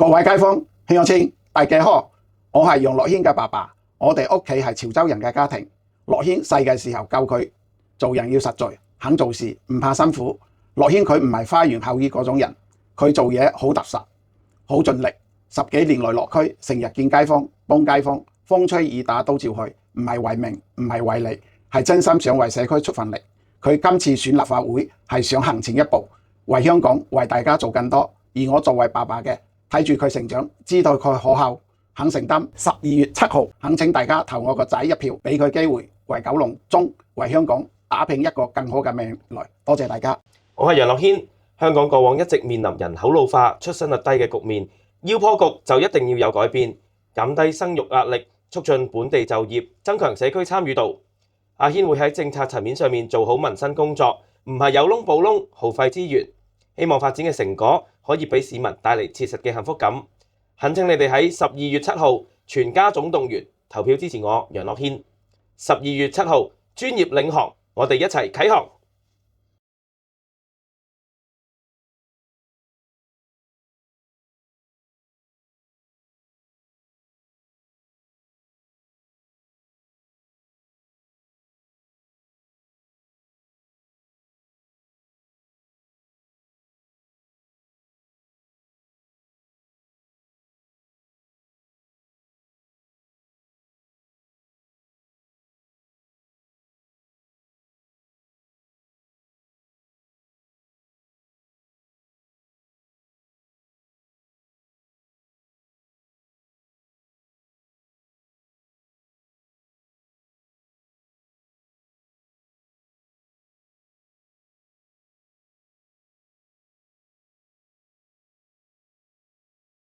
各位街坊、鄉親，大家好，我係楊樂軒嘅爸爸。我哋屋企係潮州人嘅家庭。樂軒細嘅時候教佢做人要實在，肯做事，唔怕辛苦。樂軒佢唔係花言巧語嗰種人，佢做嘢好踏實，好盡力。10幾年來落區，成日見街坊，幫街坊，風吹雨打都照去，唔係為名，唔係為利，係真心想為社區出份力。佢今次選立法會係想行前一步，為香港、為大家做更多。而我作為爸爸嘅，睇住佢成長，知道佢可靠，肯承擔。12月7號，懇請大家投我個仔一票，俾佢機會，為九龍中、為香港打拼一個更好嘅未來。多謝大家。我係楊樂軒。香港過往一直面臨人口老化、出生率低嘅局面，要破局就一定要有改變，減低生育壓力，促進本地就業，增強社區參與度。阿軒會喺政策層面上面做好民生工作，唔係有窿補窿，耗費資源。希望發展嘅成果可以俾市民帶嚟切實嘅幸福感。懇請你哋喺12月7號全家總動員投票支持我楊樂軒。12月7號專業領航，我哋一齊啟航。